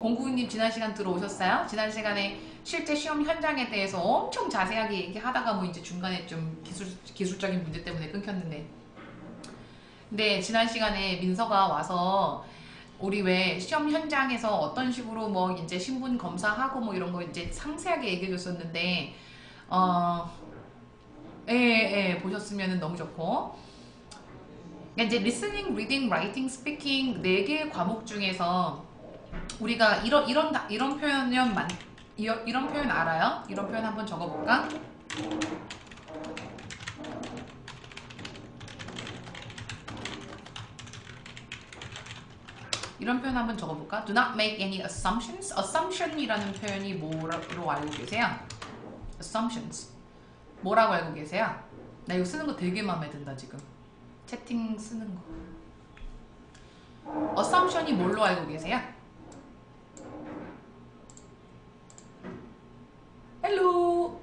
공구님 지난 시간 들어오셨어요? 지난 시간에 실제 시험 현장에 대해서 엄청 자세하게 얘기하다가 뭐 이제 중간에 좀 기술적인 문제 때문에 끊겼는데. 근데 지난 시간에 민서가 와서 우리 왜 시험 현장에서 어떤 식으로 뭐 이제 신분 검사하고 뭐 이런 거 이제 상세하게 얘기해 줬었는데, 어, 보셨으면 너무 좋고. 그러니까 이제 listening, reading, writing, speaking 네 개의 과목 중에서 우리가 이런 표현은 이런 표현 알아요? 이런 표현 한번 적어볼까? 이런 표현 한번 적어볼까? Do not make any assumptions. Assumption이라는 표현이 뭐로 알고 계세요? Assumptions. 뭐라고 알고 계세요? 나 이거 쓰는 거 되게 마음에 든다 지금. 채팅 쓰는 거. Assumption이 뭘로 알고 계세요? 헬로.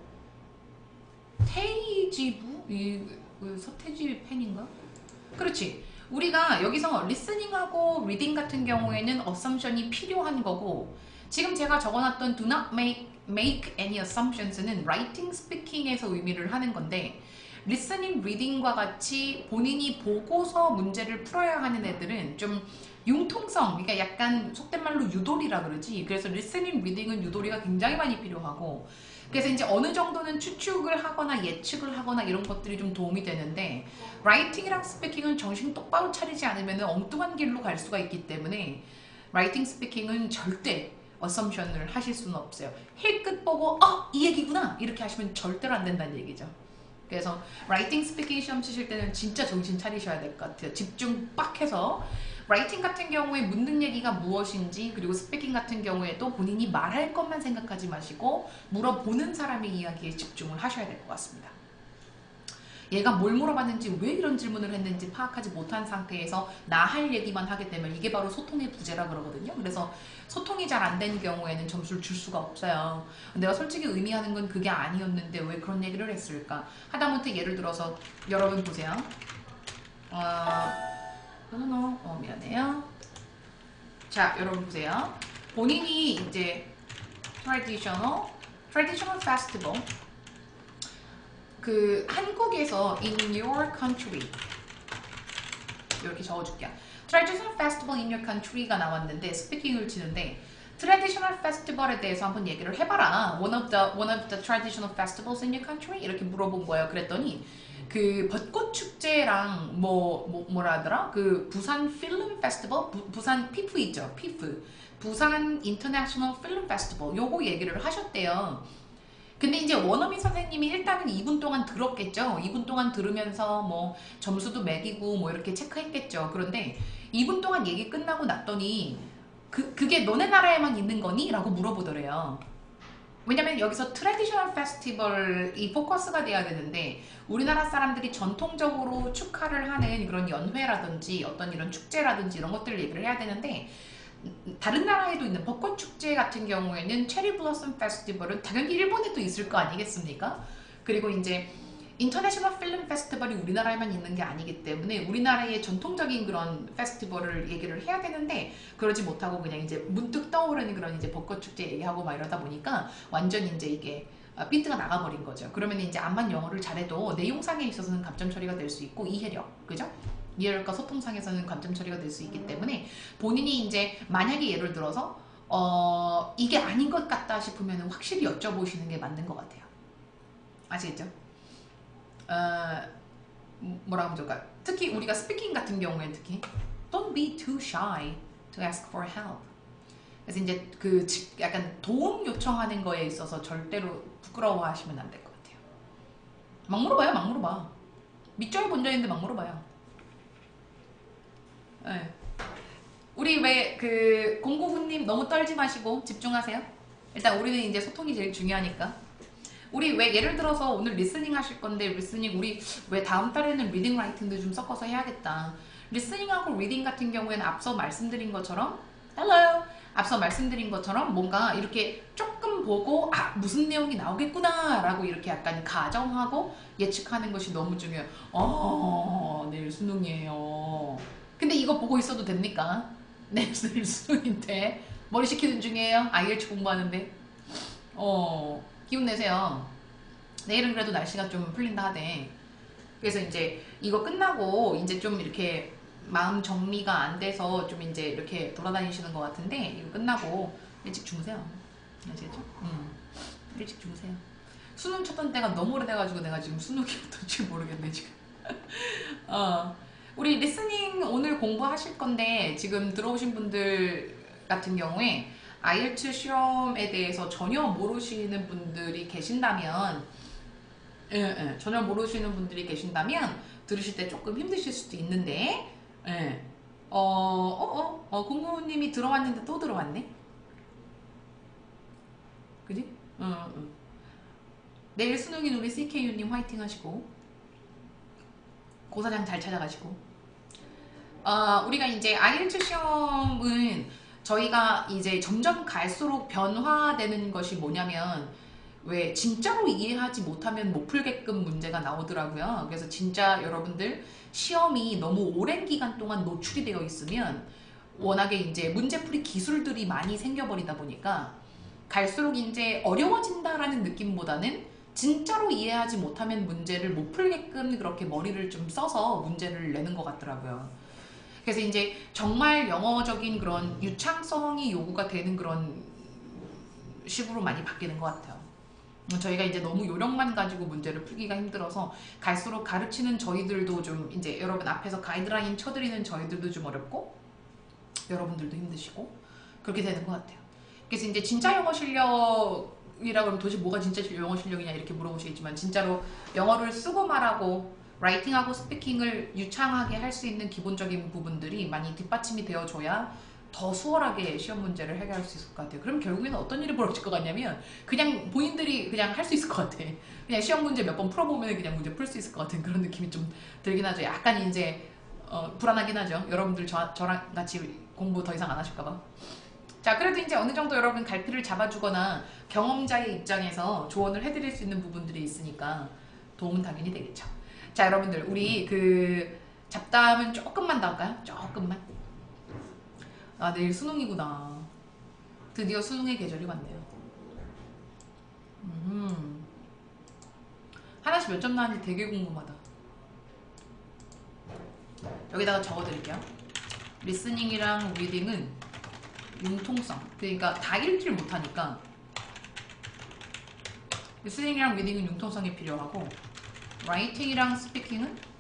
태이지부? 서태지 팬인가? 그렇지. 우리가 여기서 listening하고 reading 같은 경우에는 assumption이 필요한 거고, 지금 제가 적어놨던 do not make any assumptions는 writing, speaking에서 의미를 하는 건데, listening, reading과 같이 본인이 보고서 문제를 풀어야 하는 애들은 좀 융통성, 그러니까 약간 속된 말로 유도리라 그러지. 그래서 listening, reading은 유도리가 굉장히 많이 필요하고, 그래서 이제 어느 정도는 추측을 하거나 예측을 하거나 이런 것들이 좀 도움이 되는데, 라이팅이랑 스피킹은 정신 똑바로 차리지 않으면 엉뚱한 길로 갈 수가 있기 때문에 라이팅 스피킹은 절대 어썸션을 하실 수는 없어요. 힐끗 보고 이 얘기구나 이렇게 하시면 절대로 안 된다는 얘기죠. 그래서 라이팅 스피킹 시험 치실 때는 진짜 정신 차리셔야 될 것 같아요. 집중 빡 해서. 라이팅 같은 경우에 묻는 얘기가 무엇인지, 그리고 스피킹 같은 경우에도 본인이 말할 것만 생각하지 마시고 물어보는 사람의 이야기에 집중을 하셔야 될 것 같습니다. 얘가 뭘 물어봤는지 왜 이런 질문을 했는지 파악하지 못한 상태에서 나 할 얘기만 하게 되면 이게 바로 소통의 부재라 그러거든요. 그래서 소통이 잘 안 된 경우에는 점수를 줄 수가 없어요. 내가 솔직히 의미하는 건 그게 아니었는데 왜 그런 얘기를 했을까? 하다못해 예를 들어서 여러분 보세요. 미안해요. 자, 여러분 보세요. 본인이 이제 traditional festival, 그 한국에서 in your country 이렇게 적어줄게요. traditional festival in your country가 나왔는데 스피킹을 치는데 traditional festival에 대해서 한번 얘기를 해봐라. one of the traditional festivals in your country 이렇게 물어본 거예요. 그랬더니 그 벚꽃 축제랑 뭐라 하더라? 그 부산 필름 페스티벌, 부산 피프 있죠? 피프, 부산 인터내셔널 필름 페스티벌 요거 얘기를 하셨대요. 근데 이제 원어민 선생님이 일단은 2분 동안 들었겠죠. 2분 동안 들으면서 뭐 점수도 매기고 뭐 이렇게 체크했겠죠. 그런데 2분 동안 얘기 끝나고 났더니 그게 너네 나라에만 있는 거니? 라고 물어보더래요. 왜냐면 여기서 트래디셔널 페스티벌이 포커스가 돼야 되는데 우리나라 사람들이 전통적으로 축하를 하는 그런 연회라든지 어떤 이런 축제라든지 이런 것들을 얘기를 해야 되는데, 다른 나라에도 있는 벚꽃 축제 같은 경우에는 체리 블러썸 페스티벌은 당연히 일본에도 있을 거 아니겠습니까? 그리고 이제 인터내셔널 필름 페스티벌이 우리나라에만 있는 게 아니기 때문에 우리나라의 전통적인 그런 페스티벌을 얘기를 해야 되는데 그러지 못하고 그냥 이제 문득 떠오르는 그런 이제 벚꽃 축제 얘기하고 막 이러다 보니까 완전 이제 이게 핀트가 나가버린 거죠. 그러면 이제 암만 영어를 잘해도 내용상에 있어서는 감점 처리가 될 수 있고 이해력, 그죠? 이해력과 소통상에서는 감점 처리가 될 수 있기 때문에 본인이 이제 만약에 예를 들어서 이게 아닌 것 같다 싶으면 확실히 여쭤보시는 게 맞는 것 같아요. 아시겠죠? 뭐라 하면 좋을까? 특히 우리가 스피킹 같은 경우에 특히 don't be too shy to ask for help. 그래서 이제 그 약간 도움 요청하는 거에 있어서 절대로 부끄러워하시면 안 될 것 같아요. 막 물어봐요, 막 물어봐. 밑줄 본 적인데 막 물어봐요. 네. 우리 왜 그 공고훈님 너무 떨지 마시고 집중하세요. 일단 우리는 이제 소통이 제일 중요하니까. 우리 왜 예를 들어서 오늘 리스닝 하실 건데 리스닝 우리 왜 다음 달에는 리딩 라이팅도 좀 섞어서 해야겠다. 리스닝하고 리딩 같은 경우에는 앞서 말씀드린 것처럼 hello 앞서 말씀드린 것처럼 뭔가 이렇게 조금 보고 무슨 내용이 나오겠구나 라고 이렇게 약간 가정하고 예측하는 것이 너무 중요해요. 내일 수능이에요. 근데 이거 보고 있어도 됩니까? 내일 수능인데 머리 식히는 중이에요. IELTS 공부하는데. 기운 내세요. 내일은 그래도 날씨가 좀 풀린다 하대. 그래서 이제 이거 끝나고 이제 좀 이렇게 마음 정리가 안 돼서 좀 이제 이렇게 돌아다니시는 것 같은데, 이거 끝나고 일찍 주무세요. 아시겠죠? 일찍 주무세요. 수능 쳤던 때가 너무 오래돼가지고 내가 지금 수능이 어떨지 모르겠네 지금. 우리 리스닝 오늘 공부하실 건데, 지금 들어오신 분들 같은 경우에 IELTS 시험에 대해서 전혀 모르시는 분들이 계신다면, 전혀 모르시는 분들이 계신다면 들으실 때 조금 힘드실 수도 있는데, 공부님이 들어왔는데 또 들어왔네? 그지? 내일 수능인 우리 CKU님 화이팅 하시고, 고사장 잘 찾아가시고. 우리가 이제 IELTS 시험은 저희가 이제 점점 갈수록 변화되는 것이 뭐냐면, 왜 진짜로 이해하지 못하면 못 풀게끔 문제가 나오더라고요. 그래서 진짜 여러분들 시험이 너무 오랜 기간 동안 노출이 되어 있으면 워낙에 이제 문제풀이 기술들이 많이 생겨버리다 보니까 갈수록 이제 어려워진다라는 느낌보다는 진짜로 이해하지 못하면 문제를 못 풀게끔 그렇게 머리를 좀 써서 문제를 내는 것 같더라고요. 그래서 이제 정말 영어적인 그런 유창성이 요구가 되는 그런 식으로 많이 바뀌는 것 같아요. 저희가 이제 너무 요령만 가지고 문제를 풀기가 힘들어서 갈수록 가르치는 저희들도 좀 이제 여러분 앞에서 가이드라인 쳐드리는 저희들도 좀 어렵고, 여러분들도 힘드시고, 그렇게 되는 것 같아요. 그래서 이제 진짜 영어 실력이라고 하면 도대체 뭐가 진짜 영어 실력이냐 이렇게 물어보시겠지만, 진짜로 영어를 쓰고 말하고 라이팅하고 스피킹을 유창하게 할 수 있는 기본적인 부분들이 많이 뒷받침이 되어줘야 더 수월하게 시험 문제를 해결할 수 있을 것 같아요. 그럼 결국에는 어떤 일이 벌어질 것 같냐면, 그냥 본인들이 그냥 할 수 있을 것 같아. 그냥 시험 문제 몇 번 풀어보면 그냥 문제 풀 수 있을 것 같은 그런 느낌이 좀 들긴 하죠. 약간 이제 불안하긴 하죠. 여러분들 저랑 같이 공부 더 이상 안 하실까봐. 자, 그래도 이제 어느 정도 여러분 갈피를 잡아주거나 경험자의 입장에서 조언을 해드릴 수 있는 부분들이 있으니까 도움은 당연히 되겠죠. 자, 여러분들 우리 그 잡담은 조금만 더 할까요? 조금만. 내일 수능이구나. 드디어 수능의 계절이 왔네요. 하나씩 몇 점 나왔는지 되게 궁금하다. 여기다가 적어드릴게요. 리스닝이랑 리딩은 융통성, 그러니까 다 읽질 못하니까 리스닝이랑 리딩은 융통성이 필요하고, 라이팅이랑 스피킹은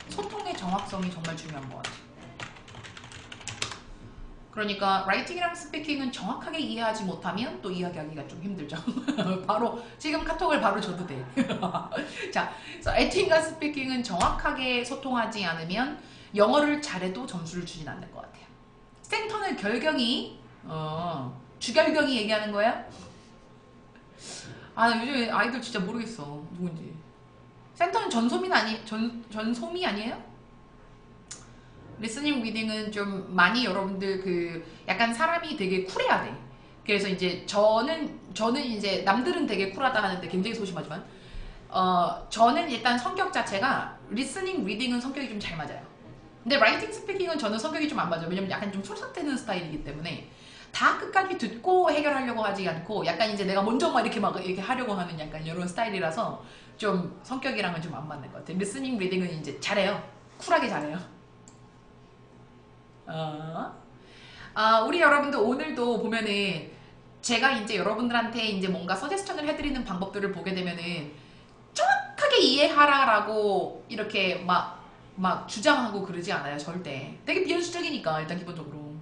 소통의 정확성이 정말 중요한 것 같아요. 그러니까 라이팅이랑 스피킹은 정확하게 이해하지 못하면 또 이야기하기가 좀 힘들죠. 바로 지금 카톡을 바로 줘도 돼. 자, 그래서 라이팅과 스피킹은 정확하게 소통하지 않으면 영어를 잘해도 점수를 주진 않는 것 같아요. 센터는 결경이 주결경이 얘기하는 거야? 나 요즘 아이들 진짜 모르겠어 누군지. 센터는 전소미 아니에요? 리스닝 리딩은 좀 많이 여러분들 그 약간 사람이 되게 쿨해야 돼. 그래서 이제 저는 이제 남들은 되게 쿨하다 하는데 굉장히 소심하지만 저는 일단 성격 자체가 리스닝 리딩은 성격이 좀 잘 맞아요. 근데 라이팅 스피킹은 저는 성격이 좀 안 맞아요. 왜냐면 약간 좀 솔선되는 스타일이기 때문에 다 끝까지 듣고 해결하려고 하지 않고 약간 이제 내가 먼저 막 이렇게 하려고 하는 약간 이런 스타일이라서 좀 성격이랑은 좀 안 맞는 것 같아요. 리스닝 리딩은 이제 잘해요. 쿨하게 잘해요. 우리 여러분들 오늘도 보면은 제가 이제 여러분들한테 이제 뭔가 서제스천을 해드리는 방법들을 보게 되면은 정확하게 이해하라라고 이렇게 막 주장하고 그러지 않아요. 절대. 되게 비현실적이니까 일단 기본적으로.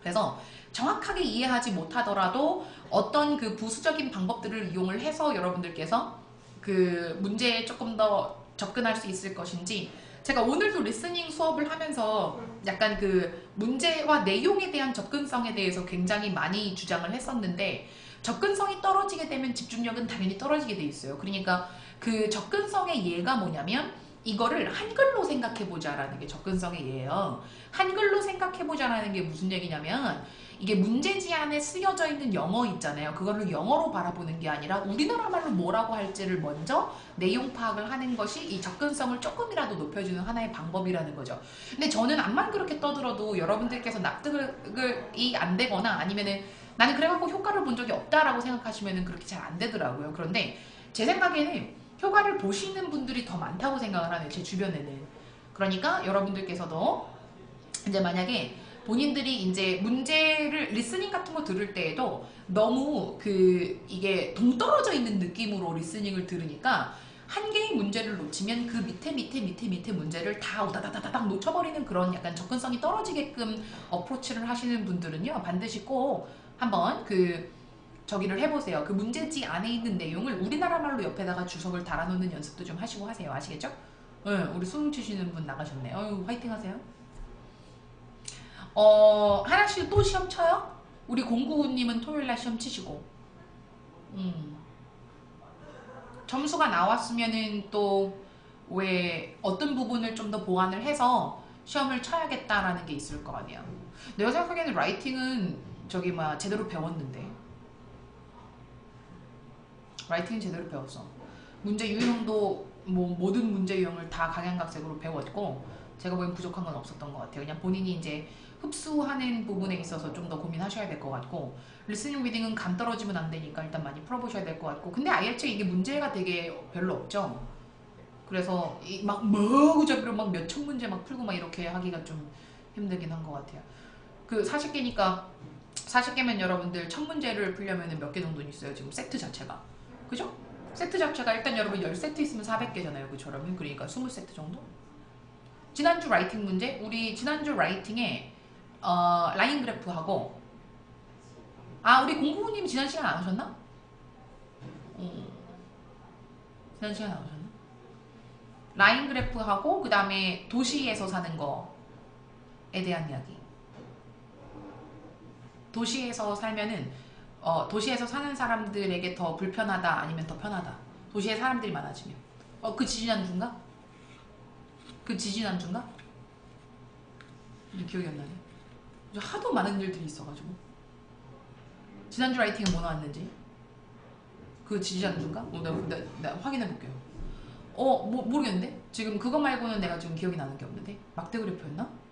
그래서 정확하게 이해하지 못하더라도 어떤 그 부수적인 방법들을 이용을 해서 여러분들께서 그 문제에 조금 더 접근할 수 있을 것인지, 제가 오늘도 리스닝 수업을 하면서 약간 그 문제와 내용에 대한 접근성에 대해서 굉장히 많이 주장을 했었는데, 접근성이 떨어지게 되면 집중력은 당연히 떨어지게 돼 있어요. 그러니까 그 접근성의 예가 뭐냐면 이거를 한글로 생각해보자라는 게 접근성의 예예요. 한글로 생각해보자라는 게 무슨 얘기냐면 이게 문제지 안에 쓰여져 있는 영어 있잖아요. 그거를 영어로 바라보는 게 아니라 우리나라 말로 뭐라고 할지를 먼저 내용 파악을 하는 것이 이 접근성을 조금이라도 높여주는 하나의 방법이라는 거죠. 근데 저는 암만 그렇게 떠들어도 여러분들께서 납득이 안 되거나 아니면은 나는 그래갖고 효과를 본 적이 없다라고 생각하시면은 그렇게 잘 안 되더라고요. 그런데 제 생각에는 효과를 보시는 분들이 더 많다고 생각을 하네요. 제 주변에는. 그러니까 여러분들께서도 이제 만약에 본인들이 이제 문제를 리스닝 같은 거 들을 때에도 너무 이게 동떨어져 있는 느낌으로 리스닝을 들으니까 한 개의 문제를 놓치면 그 밑에 문제를 다 우다다다닥 놓쳐버리는 그런 약간 접근성이 떨어지게끔 어프로치를 하시는 분들은요, 반드시 꼭 한번 저기를 해보세요. 그 문제지 안에 있는 내용을 우리나라 말로 옆에다가 주석을 달아놓는 연습도 좀 하시고 하세요. 아시겠죠? 우리 수능 치시는 분 나가셨네. 화이팅 하세요. 하나씩 또 시험 쳐요? 우리 099님은 토요일날 시험 치시고. 점수가 나왔으면은 또 왜 어떤 부분을 좀 더 보완을 해서 시험을 쳐야겠다라는 게 있을 거 아니야. 내가 생각하기에는 라이팅은 제대로 배웠는데. 라이팅은 제대로 배웠어. 문제 유형도 뭐 모든 문제 유형을 다 각양각색으로 배웠고 제가 보기엔 부족한 건 없었던 것 같아요. 그냥 본인이 이제 흡수하는 부분에 있어서 좀 더 고민하셔야 될 것 같고 리스닝 리딩은 감 떨어지면 안 되니까 일단 많이 풀어보셔야 될 것 같고 근데 IELTS 이게 문제가 되게 별로 없죠. 그래서 막 머구잡이로 막 몇천 문제 막 풀고 막 이렇게 하기가 좀 힘들긴 한 것 같아요. 40개면 여러분들 1000문제를 풀려면 몇 개 정도는 있어요. 지금 세트 자체가. 그죠? 세트 자체가 일단 여러분 10세트 있으면 400개잖아요. 그처럼 그러니까 20세트 정도? 지난주 라이팅 문제? 우리 지난주 라이팅에 라인 그래프하고 우리 099님 지난 시간 안 오셨나? 지난 시간 안 오셨나? 라인 그래프하고 그 다음에 도시에서 사는 거에 대한 이야기. 도시에서 살면은 도시에서 사는 사람들에게 더 불편하다 아니면 더 편하다. 도시에 사람들이 많아지면 그 지지난주인가? 그 지지난주인가? 기억이 안 나네. 하도 많은 일들이 있어가지고 지난주 라이팅은 뭐 나왔는지 그 지지난주인가? 내가 확인해 볼게요. 모르겠는데? 지금 그거 말고는 내가 지금 기억이 나는 게 없는데? 막대 그래프였나?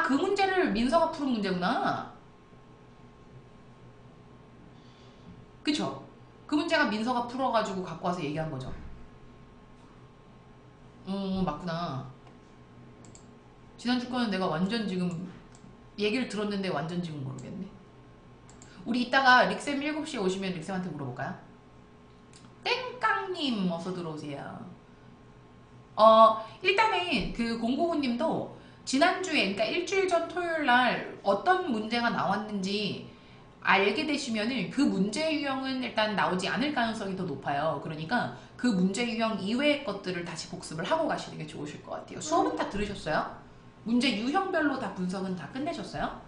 그 문제를 민서가 푸는 문제구나. 그쵸? 그 문제가 민서가 풀어가지고 갖고 와서 얘기한 거죠. 맞구나. 지난주 거는 내가 완전 지금 얘기를 들었는데 완전 지금 모르겠네. 우리 이따가 릭쌤 7시에 오시면 릭쌤한테 물어볼까요? 땡깡님 어서 들어오세요. 일단은 099님도 지난주에 그러니까 일주일 전 토요일날 어떤 문제가 나왔는지 알게 되시면은 그 문제 유형은 일단 나오지 않을 가능성이 더 높아요. 그러니까 그 문제 유형 이외의 것들을 다시 복습을 하고 가시는 게 좋으실 것 같아요. 수업은 다 들으셨어요? 문제 유형별로 다 분석은 다 끝내셨어요?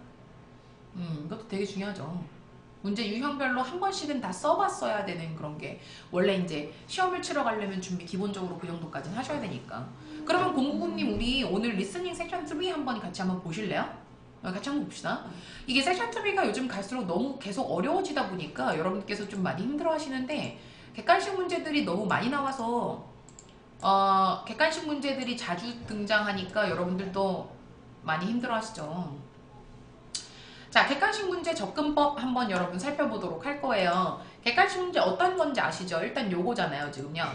이것도 되게 중요하죠. 문제 유형별로 한 번씩은 다 써봤어야 되는 그런 게 원래 이제 시험을 치러 가려면 준비 기본적으로 그 정도까지는 하셔야 되니까. 그러면 099님 우리 오늘 리스닝 세션 3 같이 한번 보실래요? 같이 한번 봅시다. 이게 세션 2가 요즘 갈수록 너무 계속 어려워지다 보니까 여러분께서 좀 많이 힘들어 하시는데 객관식 문제들이 너무 많이 나와서 객관식 문제들이 자주 등장하니까 여러분들도 많이 힘들어 하시죠. 자, 객관식 문제 접근법 한번 여러분 살펴보도록 할 거예요. 객관식 문제 어떤 건지 아시죠? 일단 요거잖아요, 지금요.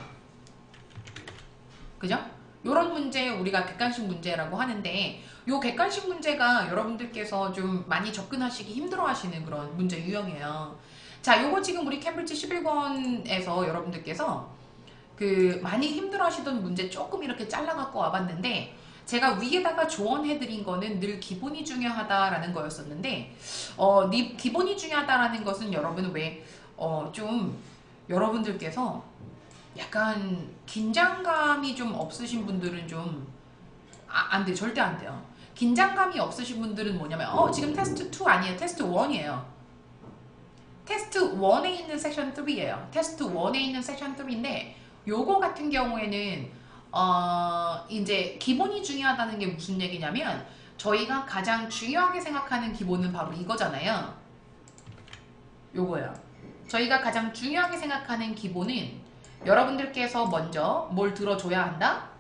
그죠? 요런 문제 우리가 객관식 문제라고 하는데 요 객관식 문제가 여러분들께서 좀 많이 접근하시기 힘들어 하시는 그런 문제 유형이에요. 자, 요거 지금 우리 캠브리지 11권에서 여러분들께서 많이 힘들어 하시던 문제 조금 이렇게 잘라갖고 와봤는데 제가 위에다가 조언해드린 거는 늘 기본이 중요하다라는 거였었는데 기본이 중요하다라는 것은 여러분 좀 여러분들께서 약간 긴장감이 좀 없으신 분들은 좀 안 돼요. 절대 안 돼요. 긴장감이 없으신 분들은 뭐냐면 지금 테스트 2 아니에요. 테스트 1이에요. 테스트 1에 있는 섹션 3예요. 테스트 1에 있는 섹션 3인데 요거 같은 경우에는 이제 기본이 중요하다는 게 무슨 얘기냐면 저희가 가장 중요하게 생각하는 기본은 바로 이거잖아요. 요거예요. 저희가 가장 중요하게 생각하는 기본은 여러분들께서 먼저 뭘 들어줘야 한다?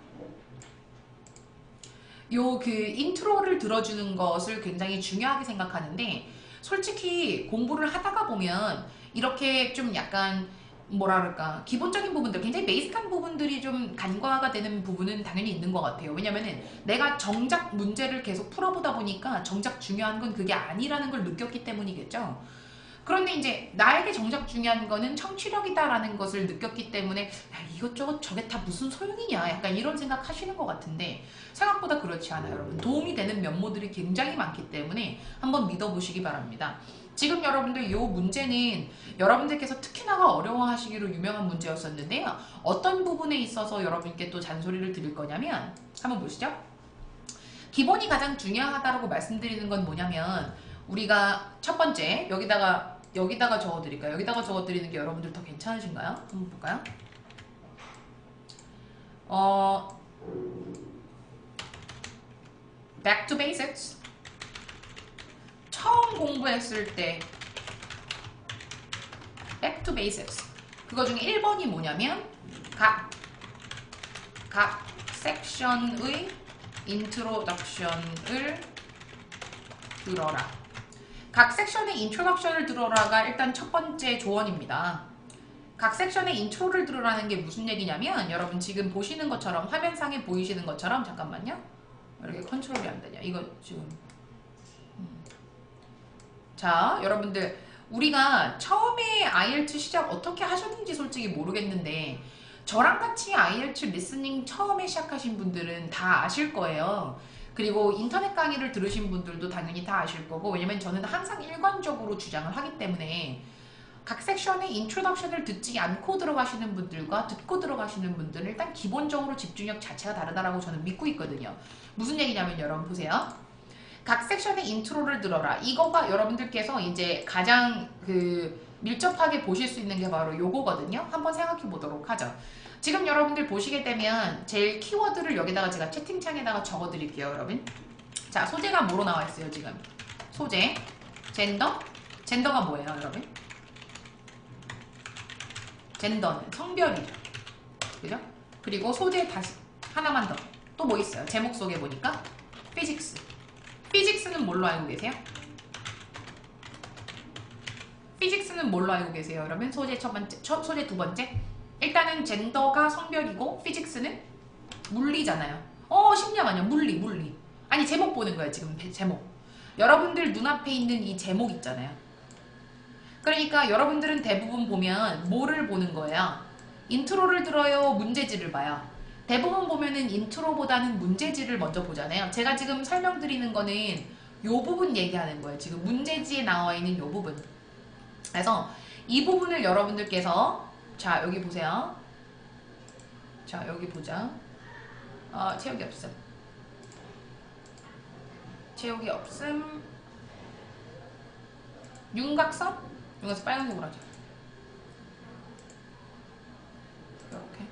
요 그 인트로를 들어주는 것을 굉장히 중요하게 생각하는데 솔직히 공부를 하다가 보면 이렇게 좀 약간 뭐라 그럴까 기본적인 부분들 굉장히 베이직한 부분들이 좀 간과가 되는 부분은 당연히 있는 것 같아요. 왜냐면은 내가 정작 문제를 계속 풀어보다 보니까 정작 중요한 건 그게 아니라는 걸 느꼈기 때문이겠죠. 그런데 이제 나에게 정작 중요한 거는 청취력이다라는 것을 느꼈기 때문에 이것저것 저게 다 무슨 소용이냐 약간 이런 생각 하시는 것 같은데 생각보다 그렇지 않아요. 여러분 도움이 되는 면모들이 굉장히 많기 때문에 한번 믿어보시기 바랍니다. 지금 여러분들 이 문제는 여러분들께서 특히나가 어려워하시기로 유명한 문제였었는데요. 어떤 부분에 있어서 여러분께 또 잔소리를 드릴 거냐면 한번 보시죠. 기본이 가장 중요하다고 말씀드리는 건 뭐냐면 우리가 첫 번째 여기다가 적어드릴까요? 여기다가 적어드리는 게 여러분들 더 괜찮으신가요? 한번 볼까요? Back to basics. 처음 공부했을 때 Back to basics. 그거 중에 1번이 뭐냐면 각 섹션의 인트로덕션을 들어라. 각 섹션의 인트로덕션을 들어라가 일단 첫 번째 조언입니다. 각 섹션의 인트로를 들으라는 게 무슨 얘기냐면 여러분 지금 보시는 것처럼 화면상에 보이시는 것처럼 잠깐만요. 왜 이렇게 컨트롤이 안 되냐. 이거 지금 자 여러분들 우리가 처음에 IELTS 시작 어떻게 하셨는지 솔직히 모르겠는데 저랑 같이 IELTS 리스닝 처음에 시작하신 분들은 다 아실 거예요. 그리고 인터넷 강의를 들으신 분들도 당연히 다 아실 거고 왜냐면 저는 항상 일관적으로 주장을 하기 때문에 각 섹션의 인트로덕션을 듣지 않고 들어가시는 분들과 듣고 들어가시는 분들은 일단 기본적으로 집중력 자체가 다르다라고 저는 믿고 있거든요. 무슨 얘기냐면 여러분 보세요. 각 섹션의 인트로를 들어라. 이거가 여러분들께서 이제 가장 밀접하게 보실 수 있는 게 바로 요거거든요. 한번 생각해 보도록 하죠. 지금 여러분들 보시게 되면 제일 키워드를 여기다가 제가 채팅창에다가 적어 드릴게요, 여러분. 자, 소재가 뭐로 나와 있어요, 지금? 소재, 젠더가 뭐예요, 여러분? 젠더는 성별이죠. 그죠? 그리고 소재 다시 하나만 더. 또 뭐 있어요? 제목 속에 보니까 피직스. 피직스는 뭘로 알고 계세요? 피직스는 뭘로 알고 계세요, 여러분? 소재 소재 두 번째. 일단은 젠더가 성별이고 피직스는 물리잖아요. 심리학아니야 물리. 아니 제목 보는 거예요 지금 제목. 여러분들 눈앞에 있는 이 제목 있잖아요. 그러니까 여러분들은 대부분 보면 뭐를 보는 거예요? 인트로를 들어요? 문제지를 봐요? 대부분 보면은 인트로보다는 문제지를 먼저 보잖아요. 제가 지금 설명드리는 거는 요 부분 얘기하는 거예요. 지금 문제지에 나와 있는 요 부분. 그래서 이 부분을 여러분들께서 자 여기 보세요. 자 여기 보자. 채우기 없음. 채우기 없음. 윤곽선? 윤곽선 빨간색으로 하자. 이렇게.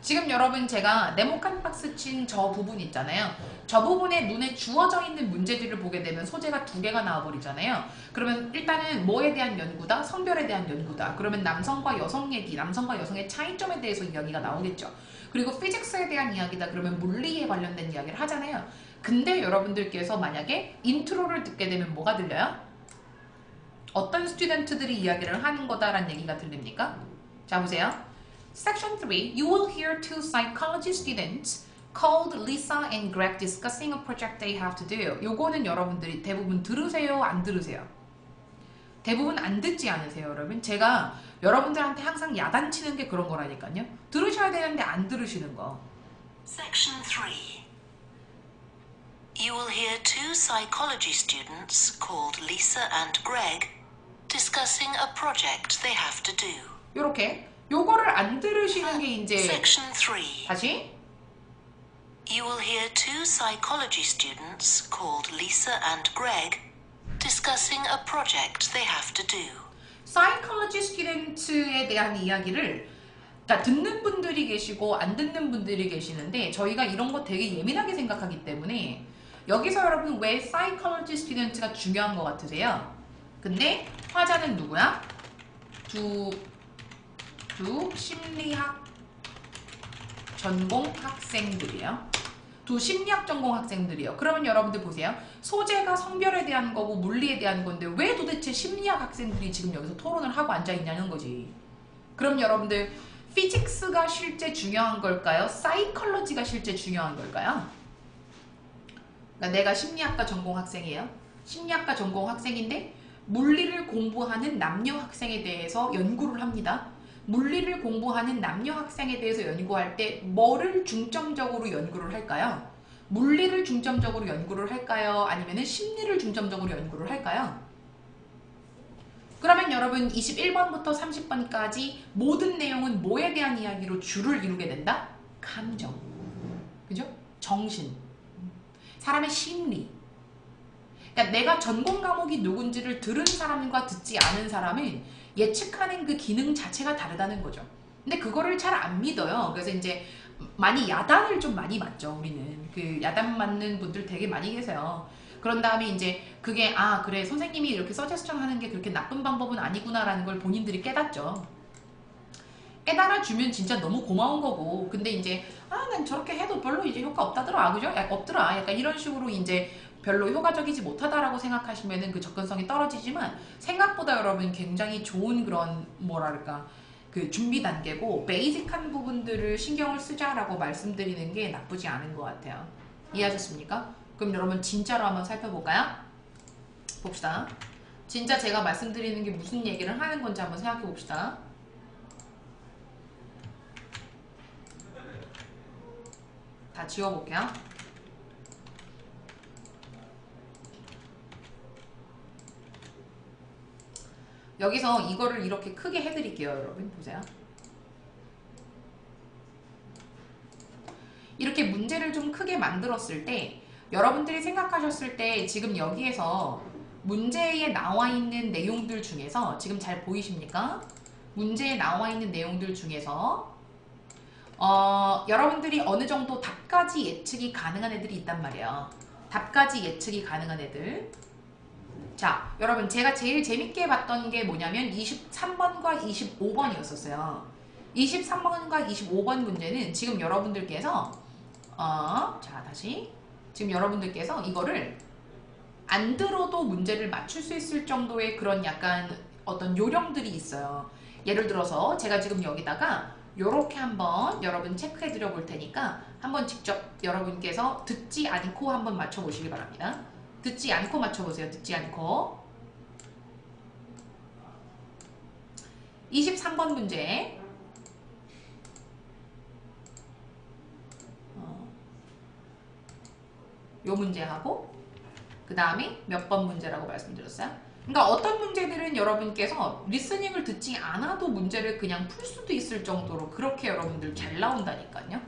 지금 여러분 제가 네모칸 박스 친 저 부분 있잖아요. 저 부분에 눈에 주어져 있는 문제들을 보게 되면 소재가 두 개가 나와버리잖아요. 그러면 일단은 뭐에 대한 연구다? 성별에 대한 연구다. 그러면 남성과 여성 얘기, 남성과 여성의 차이점에 대해서 이야기가 나오겠죠. 그리고 피직스에 대한 이야기다. 그러면 물리에 관련된 이야기를 하잖아요. 근데 여러분들께서 만약에 인트로를 듣게 되면 뭐가 들려요? 어떤 스튜던트들이 이야기를 하는 거다라는 얘기가 들립니까? 자 보세요. Section 3, you will hear two psychology students called Lisa and Greg discussing a project they have to do. 요거는 여러분들이 대부분 들으세요? 안 들으세요? 대부분 안 듣지 않으세요, 여러분? 제가 여러분들한테 항상 야단치는 게 그런 거라니까요. 들으셔야 되는데 안 들으시는 거. Section 3. You will hear two psychology students called Lisa and Greg discussing a project they have to do. 요렇게 요거를 안 들으시는 게 이제 Section 3. 다시 You will hear two psychology students called Lisa and Greg discussing a project they have to do. Psychology student에 대한 이야기를 그러니까 듣는 분들이 계시고 안 듣는 분들이 계시는데 저희가 이런 거 되게 예민하게 생각하기 때문에 여기서 여러분 왜 psychology student가 중요한 것 같으세요? 근데 화자는 누구야? 두 심리학 전공 학생들이에요. 두 심리학 전공 학생들이요. 그러면 여러분들 보세요. 소재가 성별에 대한 거고 물리에 대한 건데 왜 도대체 심리학 학생들이 지금 여기서 토론을 하고 앉아있냐는 거지. 그럼 여러분들 피직스가 실제 중요한 걸까요? 사이컬러지가 실제 중요한 걸까요? 그러니까 내가 심리학과 전공 학생이에요. 심리학과 전공 학생인데 물리를 공부하는 남녀 학생에 대해서 연구를 합니다. 물리를 공부하는 남녀 학생에 대해서 연구할 때 뭐를 중점적으로 연구를 할까요? 물리를 중점적으로 연구를 할까요? 아니면 심리를 중점적으로 연구를 할까요? 그러면 여러분 21번부터 30번까지 모든 내용은 뭐에 대한 이야기로 줄을 이루게 된다? 감정. 그죠? 정신. 사람의 심리. 그러니까 내가 전공 과목이 누군지를 들은 사람과 듣지 않은 사람은 예측하는 그 기능 자체가 다르다는 거죠. 근데 그거를 잘 안 믿어요. 그래서 이제 많이 야단을 좀 많이 맞죠. 우리는 그 야단 맞는 분들 되게 많이 계세요. 그런 다음에 이제 그게 아 그래 선생님이 이렇게 서제스션 하는 게 그렇게 나쁜 방법은 아니구나라는 걸 본인들이 깨닫죠. 깨달아주면 진짜 너무 고마운 거고 근데 이제 아 난 저렇게 해도 별로 이제 효과 없다더라 그죠? 없더라 약간 이런 식으로 이제 별로 효과적이지 못하다라고 생각하시면은 그 접근성이 떨어지지만 생각보다 여러분 굉장히 좋은 그런 뭐랄까 그 준비 단계고 베이직한 부분들을 신경을 쓰자라고 말씀드리는 게 나쁘지 않은 것 같아요. 이해하셨습니까? 그럼 여러분 진짜로 한번 살펴볼까요? 봅시다. 진짜 제가 말씀드리는 게 무슨 얘기를 하는 건지 한번 생각해 봅시다. 다 지워볼게요. 여기서 이거를 이렇게 크게 해드릴게요. 여러분 보세요. 이렇게 문제를 좀 크게 만들었을 때 여러분들이 생각하셨을 때 지금 여기에서 문제에 나와 있는 내용들 중에서 지금 잘 보이십니까? 문제에 나와 있는 내용들 중에서 여러분들이 어느 정도 답까지 예측이 가능한 애들이 있단 말이에요. 답까지 예측이 가능한 애들. 자, 여러분 제가 제일 재밌게 봤던 게 뭐냐면 23번과 25번이었었어요. 23번과 25번 문제는 지금 여러분들께서 자 다시 지금 여러분들께서 이거를 안 들어도 문제를 맞출 수 있을 정도의 그런 약간 어떤 요령들이 있어요. 예를 들어서 제가 지금 여기다가 요렇게 한번 여러분 체크해 드려 볼 테니까 한번 직접 여러분께서 듣지 않고 한번 맞춰 보시기 바랍니다. 듣지 않고 맞춰보세요. 듣지 않고 23번 문제 요 문제하고 그 다음에 몇 번 문제라고 말씀드렸어요? 그러니까 어떤 문제들은 여러분께서 리스닝을 듣지 않아도 문제를 그냥 풀 수도 있을 정도로 그렇게 여러분들 잘 나온다니까요.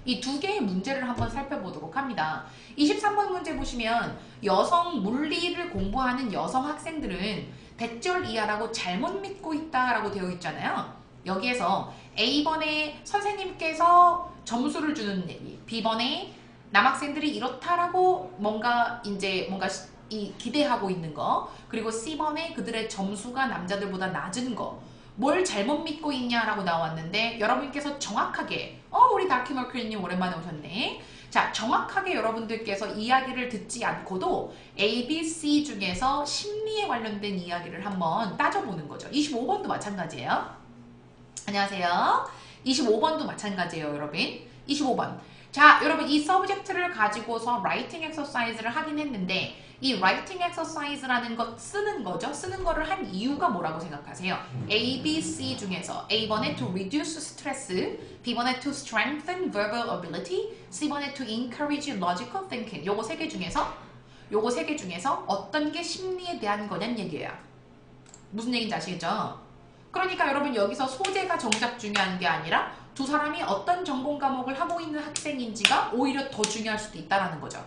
이 두 개의 문제를 한번 살펴보도록 합니다. 23번 문제 보시면 여성 물리를 공부하는 여성 학생들은 대절 이하라고 잘못 믿고 있다라고 되어 있잖아요. 여기에서 A번에 선생님께서 점수를 주는 얘기, B번에 남학생들이 이렇다라고 뭔가 기대하고 있는 거, 그리고 C번에 그들의 점수가 남자들보다 낮은 거, 뭘 잘못 믿고 있냐라고 나왔는데 여러분께서 정확하게 우리 다큐머큐리님 오랜만에 오셨네. 자, 정확하게 여러분들께서 이야기를 듣지 않고도 A, B, C 중에서 심리에 관련된 이야기를 한번 따져보는 거죠. 25번도 마찬가지예요. 안녕하세요. 25번도 마찬가지예요, 여러분. 25번. 자, 여러분 이 서브젝트를 가지고서 라이팅 엑서사이즈를 하긴 했는데 이 라이팅 엑서사이즈라는 것 쓰는 거죠. 쓰는 거를 한 이유가 뭐라고 생각하세요? A, B, C 중에서 A번에 to reduce stress, B번에 to strengthen verbal ability, C번에 to encourage logical thinking. 요거 세 개 중에서 어떤 게 심리에 대한 거냐는 얘기예요. 무슨 얘기인지 아시겠죠? 그러니까 여러분 여기서 소재가 정작 중요한 게 아니라 두 사람이 어떤 전공 과목을 하고 있는 학생인지가 오히려 더 중요할 수도 있다는 거죠.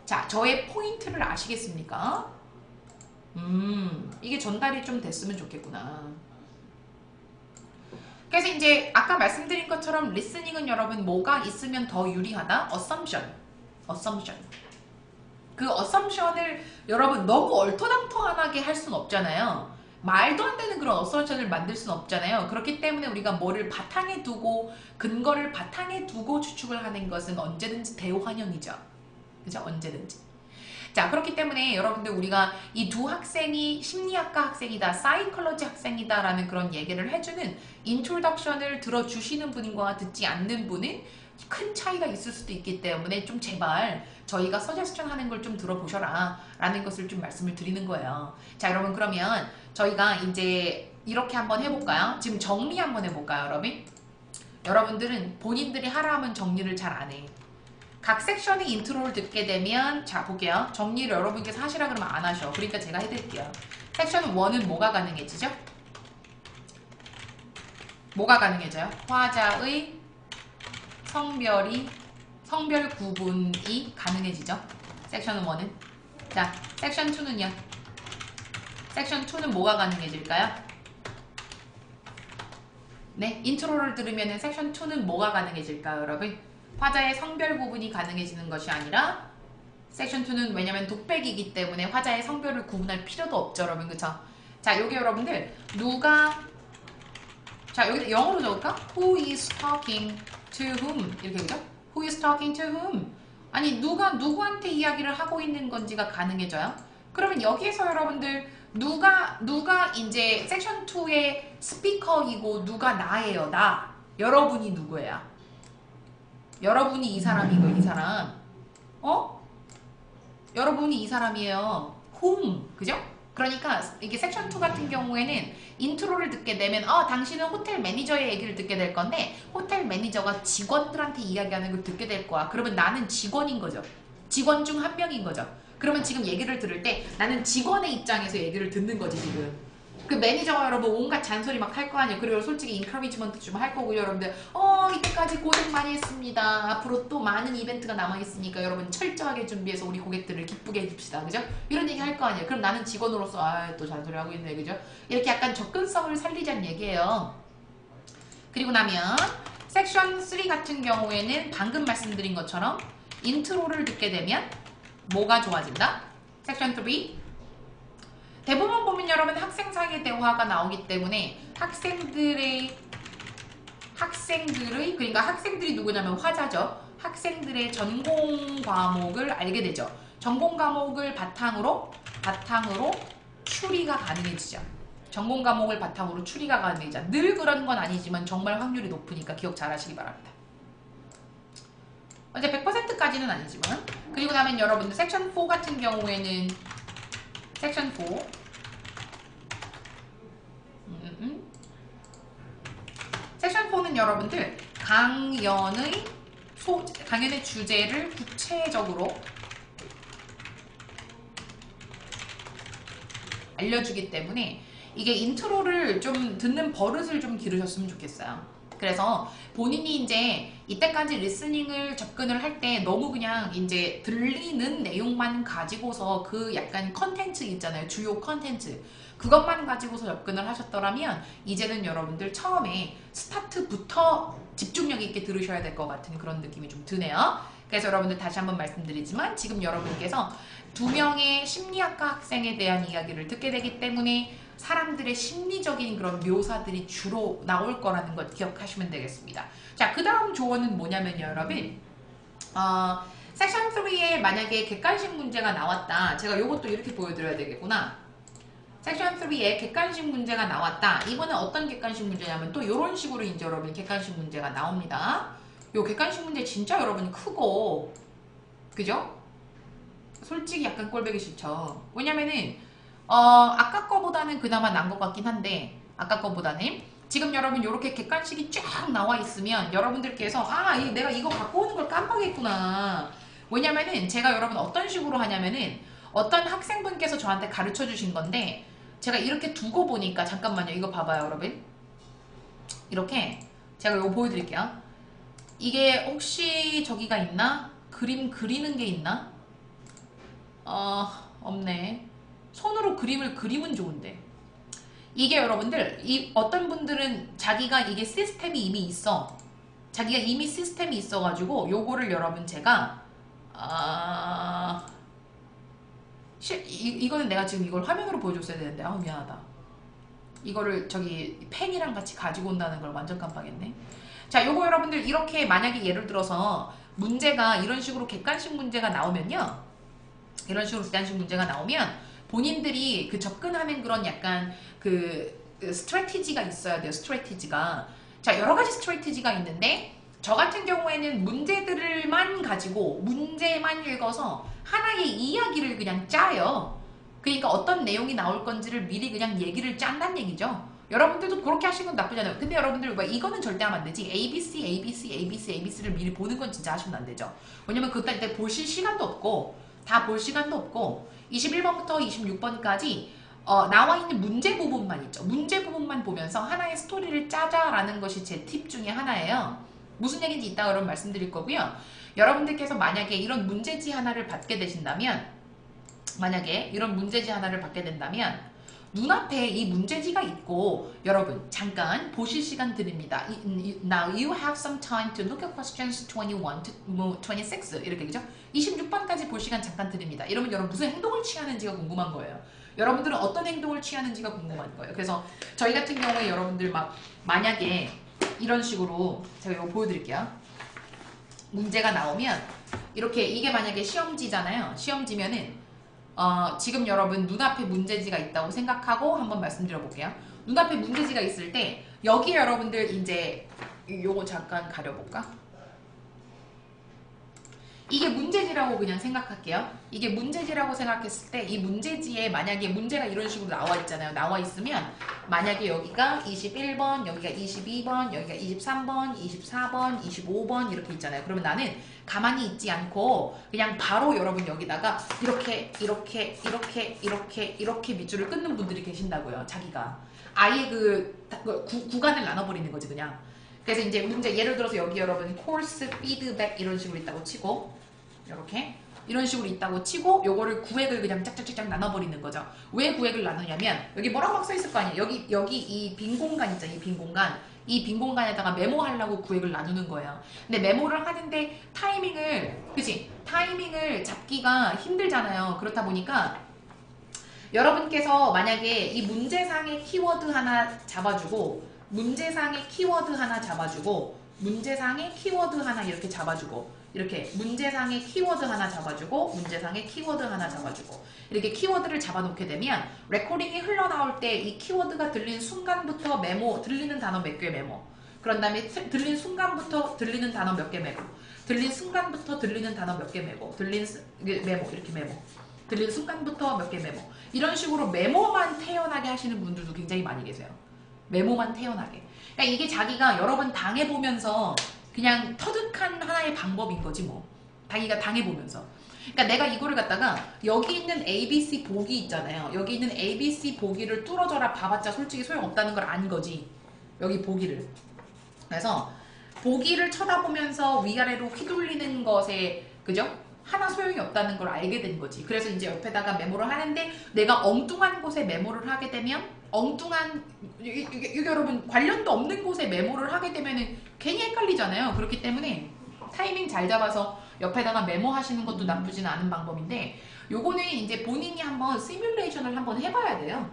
자, 저의 포인트를 아시겠습니까? 이게 전달이 좀 됐으면 좋겠구나. 그래서 이제 아까 말씀드린 것처럼 리스닝은 여러분 뭐가 있으면 더 유리하다? assumption. 그 assumption을 여러분 너무 얼토당토하게 할 수는 없잖아요. 말도 안 되는 그런 assumption을 만들 수는 없잖아요. 그렇기 때문에 우리가 뭐를 바탕에 두고 근거를 바탕에 두고 추측을 하는 것은 언제든지 대환영이죠. 그죠? 언제든지. 자, 그렇기 때문에 여러분들 우리가 이 두 학생이 심리학과 학생이다, 사이콜로지 학생이다 라는 그런 얘기를 해주는 인트로덕션을 들어주시는 분과 듣지 않는 분은 큰 차이가 있을 수도 있기 때문에 좀 제발 저희가 서제스션 하는 걸 좀 들어보셔라 라는 것을 좀 말씀을 드리는 거예요. 자, 여러분 그러면 저희가 이제 이렇게 한번 해볼까요? 지금 정리 한번 해볼까요, 여러분? 여러분들은 본인들이 하라 하면 정리를 잘 안 해. 각 섹션의 인트로를 듣게 되면 자 볼게요. 정리를 여러분께서 하시라 그러면 안 하셔. 그러니까 제가 해드릴게요. 섹션 1은 뭐가 가능해지죠? 뭐가 가능해져요? 화자의 성별 구분이 가능해지죠. 섹션 1은. 자, 섹션 2는요? 섹션 2는 뭐가 가능해질까요? 네, 인트로를 들으면 섹션 2는 뭐가 가능해질까요, 여러분? 화자의 성별 구분이 가능해지는 것이 아니라 섹션 2는 왜냐면 독백이기 때문에 화자의 성별을 구분할 필요도 없죠, 여러분. 그쵸? 자, 여기 여러분들 누가 자, 여기 영어로 적을까? Who is talking to whom? 이렇게 그죠? Who is talking to whom? 아니, 누가 누구한테 이야기를 하고 있는 건지가 가능해져요. 그러면 여기에서 여러분들 누가 이제 섹션 2의 스피커이고 누가 나예요, 나. 여러분이 누구예요? 여러분이 이 사람이고 이 사람. 여러분이 이 사람이에요. whom. 그죠? 그러니까 이게 섹션 2 같은 경우에는 인트로를 듣게 되면 당신은 호텔 매니저의 얘기를 듣게 될 건데 호텔 매니저가 직원들한테 이야기하는 걸 듣게 될 거야. 그러면 나는 직원인 거죠. 직원 중 한 명인 거죠. 그러면 지금 얘기를 들을 때 나는 직원의 입장에서 얘기를 듣는 거지 지금. 그 매니저가 여러분 온갖 잔소리 막 할 거 아니에요. 그리고 솔직히 인커리지먼트 좀 할 거고 여러분들 이때까지 고생 많이 했습니다. 앞으로 또 많은 이벤트가 남아있으니까 여러분 철저하게 준비해서 우리 고객들을 기쁘게 해줍시다. 그죠? 이런 얘기 할 거 아니에요. 그럼 나는 직원으로서 또 잔소리 하고 있네. 그죠? 이렇게 약간 접근성을 살리자는 얘기예요. 그리고 나면 섹션 3 같은 경우에는 방금 말씀드린 것처럼 인트로를 듣게 되면 뭐가 좋아진다? 섹션 3 대부분 보면 여러분 학생 사이의 대화가 나오기 때문에 학생들의 그러니까 학생들이 누구냐면 화자죠. 학생들의 전공 과목을 알게 되죠. 전공 과목을 바탕으로 추리가 가능해지죠. 전공 과목을 바탕으로 추리가 가능해지죠. 늘 그런 건 아니지만 정말 확률이 높으니까 기억 잘 하시기 바랍니다. 이제 100%까지는 아니지만. 그리고 나면 여러분들 섹션 4 같은 경우에는 섹션 4 섹션 4는 여러분들 강연의 주제를 구체적으로 알려주기 때문에 이게 인트로를 좀 듣는 버릇을 좀 기르셨으면 좋겠어요. 그래서 본인이 이제 이때까지 리스닝을 접근을 할 때 너무 그냥 이제 들리는 내용만 가지고서 그 약간 컨텐츠 있잖아요. 주요 컨텐츠. 그것만 가지고서 접근을 하셨더라면 이제는 여러분들 처음에 스타트부터 집중력 있게 들으셔야 될 것 같은 그런 느낌이 좀 드네요. 그래서 여러분들 다시 한번 말씀드리지만 지금 여러분께서 2명의 심리학과 학생에 대한 이야기를 듣게 되기 때문에 사람들의 심리적인 그런 묘사들이 주로 나올 거라는 것 기억하시면 되겠습니다. 자, 그 다음 조언은 뭐냐면요, 여러분. 섹션 3에 만약에 객관식 문제가 나왔다. 제가 요것도 이렇게 보여드려야 되겠구나. 섹션 3에 객관식 문제가 나왔다. 이번에 어떤 객관식 문제냐면 또 이런 식으로 이제 여러분 객관식 문제가 나옵니다. 요 객관식 문제 진짜 여러분 크고, 그죠? 솔직히 약간 꼴보기 싫죠. 왜냐면은 아까 거보다는 그나마 난 것 같긴 한데 아까 거보다는 지금 여러분 이렇게 객관식이 쫙 나와 있으면 여러분들께서 내가 이거 갖고 오는 걸 깜빡했구나. 왜냐면은 제가 여러분 어떤 식으로 하냐면은 어떤 학생분께서 저한테 가르쳐 주신 건데 제가 이렇게 두고 보니까 잠깐만요. 이거 봐봐요, 여러분. 이렇게 제가 이거 보여드릴게요. 이게 혹시 저기가 있나? 그림 그리는 게 있나? 없네. 손으로 그림을 그리면 좋은데. 이게 여러분들, 어떤 분들은 자기가 이게 시스템이 이미 있어. 자기가 이미 시스템이 있어가지고 요거를 여러분 제가 이거는 내가 지금 이걸 화면으로 보여줬어야 되는데 미안하다. 이거를 저기 펜이랑 같이 가지고 온다는 걸 완전 깜빡했네. 자, 요거 여러분들 이렇게 만약에 예를 들어서 문제가 이런 식으로 객관식 문제가 나오면요. 이런 식으로 객관식 문제가 나오면 본인들이 그 접근하는 그런 약간 그 스트래티지가 있어야 돼요. 스트래티지가. 자, 여러 가지 스트래티지가 있는데 저 같은 경우에는 문제들만 가지고 문제만 읽어서 하나의 이야기를 그냥 짜요. 그러니까 어떤 내용이 나올 건지를 미리 그냥 얘기를 짠다는 얘기죠. 여러분들도 그렇게 하시는 건 나쁘지 않아요. 근데 여러분들 이거는 절대 하면 안 되지. ABC, ABC, ABC, ABC를 미리 보는 건 진짜 하시면 안 되죠. 왜냐면 그때 보실 시간도 없고 다 볼 시간도 없고 21번부터 26번까지 나와 있는 문제 부분만 있죠. 문제 부분만 보면서 하나의 스토리를 짜자라는 것이 제 팁 중에 하나예요. 무슨 얘기인지 이따가 여러분 말씀드릴 거고요. 여러분들께서 만약에 이런 문제지 하나를 받게 되신다면 만약에 이런 문제지 하나를 받게 된다면 눈앞에 이 문제지가 있고 여러분 잠깐 보실 시간 드립니다. Now you have some time to look at questions 21 to 26 이렇게 그죠? 26번까지 볼 시간 잠깐 드립니다. 이러면 여러분 무슨 행동을 취하는지가 궁금한 거예요. 여러분들은 어떤 행동을 취하는지가 궁금한 거예요. 그래서 저희 같은 경우에 여러분들 막 만약에 이런 식으로 제가 이거 보여드릴게요. 문제가 나오면 이렇게 이게 만약에 시험지잖아요. 시험지면은 지금 여러분 눈앞에 문제지가 있다고 생각하고 한번 말씀드려 볼게요. 눈앞에 문제지가 있을 때 여기 여러분들 이제 요거 잠깐 가려볼까? 이게 문제지라고 그냥 생각할게요. 이게 문제지라고 생각했을 때 이 문제지에 만약에 문제가 이런 식으로 나와 있잖아요. 나와 있으면 만약에 여기가 21번, 여기가 22번, 여기가 23번, 24번, 25번 이렇게 있잖아요. 그러면 나는 가만히 있지 않고 그냥 바로 여러분 여기다가 이렇게 밑줄을 끊는 분들이 계신다고요. 자기가 아예 그 구간을 나눠버리는 거지 그냥. 그래서 이제 문제 예를 들어서 여기 여러분 코र्스 피드백 이런 식으로 있다고 치고 이렇게 이런 식으로 있다고 치고 요거를 구획을 그냥 짝짝짝짝 나눠버리는 거죠. 왜 구획을 나누냐면 여기 뭐라고 막 써있을 거 아니에요. 여기 이 빈 공간 있잖아요. 이 빈 공간에다가 메모하려고 구획을 나누는 거예요. 근데 메모를 하는데 타이밍을 잡기가 힘들잖아요. 그렇다 보니까 여러분께서 만약에 이 문제상의 키워드 하나 잡아주고 문제상의 키워드 하나 이렇게 잡아주고 이렇게 문제상의 키워드 하나 잡아주고 이렇게 키워드를 잡아놓게 되면 레코딩이 흘러나올 때 이 키워드가 들린 순간부터 들리는 단어 몇 개 메모 그런 다음에 들린 순간부터 들리는 단어 몇 개 메모 들린 순간부터 들리는 단어 몇 개 메모 들린 순간부터 몇 개 메모 이런 식으로 메모만 태어나게 하시는 분들도 굉장히 많이 계세요. 메모만 태어나게. 그러니까 이게 자기가 여러 번 당해보면서 그냥 터득한 하나의 방법인 거지 뭐. 자기가 당해보면서. 그러니까 내가 이거를 갖다가 여기 있는 ABC 보기 있잖아요. 여기 있는 ABC 보기를 뚫어져라 봐봤자 솔직히 소용없다는 걸 안 거지. 여기 보기를. 그래서 보기를 쳐다보면서 위아래로 휘둘리는 것에 그죠? 하나 소용이 없다는 걸 알게 된 거지. 그래서 이제 옆에다가 메모를 하는데 내가 엉뚱한 곳에 메모를 하게 되면 이게 여러분 관련도 없는 곳에 메모를 하게 되면 괜히 헷갈리잖아요. 그렇기 때문에 타이밍 잘 잡아서 옆에다가 메모하시는 것도 나쁘지는 않은 방법인데 요거는 이제 본인이 한번 시뮬레이션을 한번 해봐야 돼요.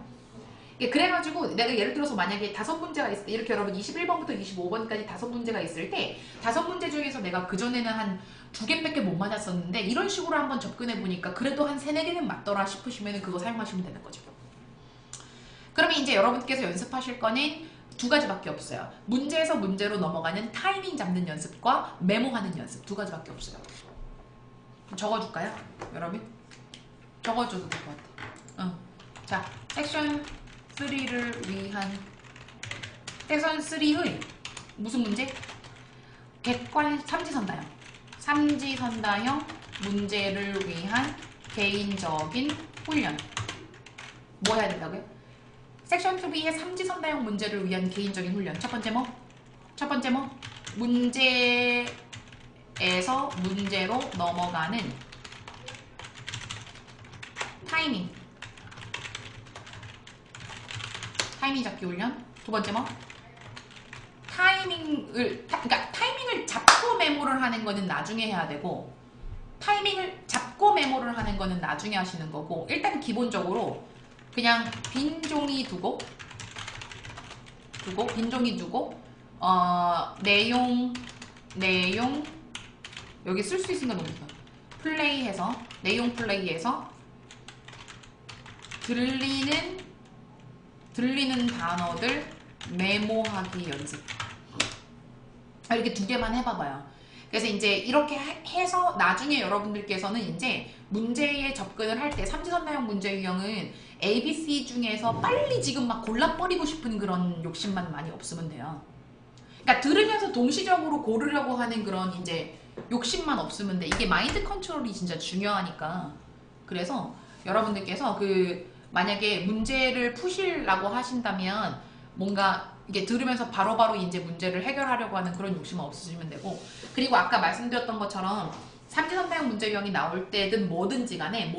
그래가지고 내가 예를 들어서 만약에 5문제가 있을 때 이렇게 여러분 21번부터 25번까지 5문제가 있을 때 5문제 중에서 내가 그전에는 한 2개밖에 못 맞았었는데 이런 식으로 한번 접근해보니까 그래도 한 3, 4개는 맞더라 싶으시면 그거 사용하시면 되는 거죠. 그러면 이제 여러분께서 연습하실 거는 2가지밖에 없어요. 문제에서 문제로 넘어가는 타이밍 잡는 연습과 메모하는 연습 2가지밖에 없어요. 적어줄까요? 여러분? 적어줘도 될 것 같아. 자, 섹션 3를 위한 섹션 3의 무슨 문제? 삼지선다형 문제를 위한 개인적인 훈련. 뭐 해야 된다고요? 섹션 2B의 삼지선다형 문제를 위한 개인적인 훈련. 첫 번째 뭐? 첫 번째 뭐? 문제에서 문제로 넘어가는 타이밍 잡기 훈련. 두 번째 뭐? 그러니까 타이밍을 잡고 메모를 하는 거는 나중에 해야 되고, 타이밍을 잡고 메모를 하는 거는 나중에 하시는 거고, 일단 기본적으로 그냥 빈 종이 두고 내용 여기 쓸 수 있으니까 너무 좋다. 내용 플레이해서 들리는 단어들 메모하기 연습. 이렇게 두 개만 해봐봐요. 그래서 이제 이렇게 해서 나중에 여러분들께서는 이제 문제에 접근을 할 때 삼지선다형 문제 유형은 ABC 중에서 빨리 지금 막 골라버리고 싶은 그런 욕심만 많이 없으면 돼요. 그러니까 들으면서 동시적으로 고르려고 하는 그런 이제 욕심만 없으면 돼. 이게 마인드 컨트롤이 진짜 중요하니까. 그래서 여러분들께서 만약에 문제를 푸시려고 하신다면 뭔가 이게 들으면서 바로바로 이제 문제를 해결하려고 하는 그런 욕심은 없으시면 되고, 그리고 아까 말씀드렸던 것처럼 삼지선다형 문제 유형이 나올 때든 뭐든지 간에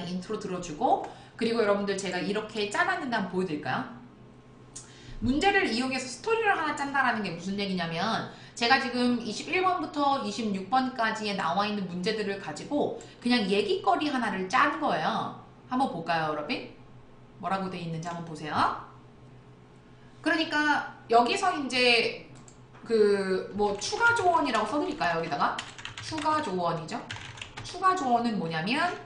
인트로 들어주고, 그리고 여러분들 제가 이렇게 짜놨는데 한번 보여드릴까요? 문제를 이용해서 스토리를 하나 짠다라는 게 무슨 얘기냐면, 제가 지금 21번부터 26번까지에 나와 있는 문제들을 가지고 그냥 얘기거리 하나를 짠 거예요. 한번 볼까요, 여러분? 뭐라고 돼 있는지 한번 보세요. 그러니까 여기서 이제 추가 조언이라고 써드릴까요? 여기다가 추가 조언이죠. 추가 조언은 뭐냐면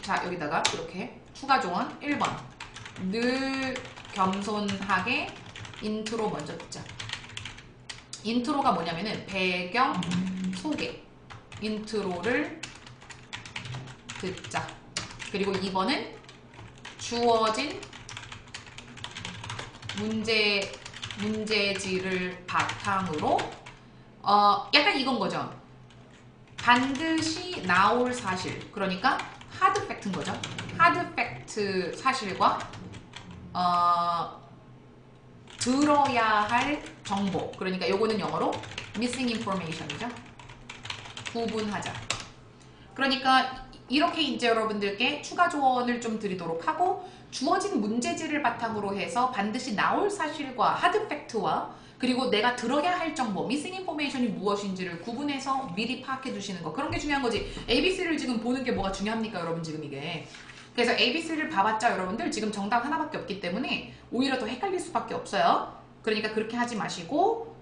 자, 여기다가 이렇게 추가 조언 1번 늘 겸손하게 인트로 먼저 듣자. 인트로가 뭐냐면은 배경 소개, 인트로를 듣자. 그리고 2번은 주어진 문제지를 바탕으로 약간 이건 거죠. 반드시 나올 사실, 그러니까 하드 팩트인 거죠. 하드 팩트 사실과 들어야 할 정보, 그러니까 요거는 영어로 missing information이죠. 구분하자. 그러니까 이렇게 이제 여러분들께 추가 조언을 좀 드리도록 하고, 주어진 문제지를 바탕으로 해서 반드시 나올 사실과 하드 팩트와 그리고 내가 들어야 할 정보, 미싱 인포메이션이 무엇인지를 구분해서 미리 파악해 두시는 거, 그런 게 중요한 거지. ABC를 지금 보는 게 뭐가 중요합니까, 여러분? 지금 이게. 그래서 ABC를 봐봤자 여러분들 지금 정답 하나밖에 없기 때문에 오히려 더 헷갈릴 수밖에 없어요. 그러니까 그렇게 하지 마시고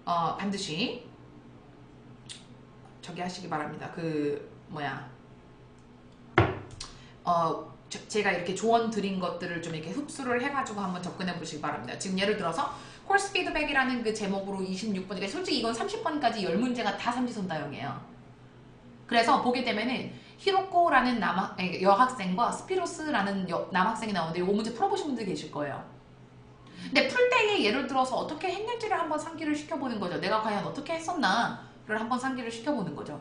반드시 저기 하시기 바랍니다. 제가 이렇게 조언 드린 것들을 좀 이렇게 흡수를 해가지고 한번 접근해 보시기 바랍니다. 지금 예를 들어서 콜스 피드백이라는 그 제목으로 26번이니까 솔직히 이건 30번까지 10문제가 다 삼지선다형이에요. 그래서 보게 되면은 히로코라는 여학생과 스피로스라는 남학생이 나오는데 이 문제 풀어보신 분들 계실 거예요. 근데 풀 때에 예를 들어서 어떻게 했는지를 한번 상기를 시켜보는 거죠. 내가 과연 어떻게 했었나를 한번 상기를 시켜보는 거죠.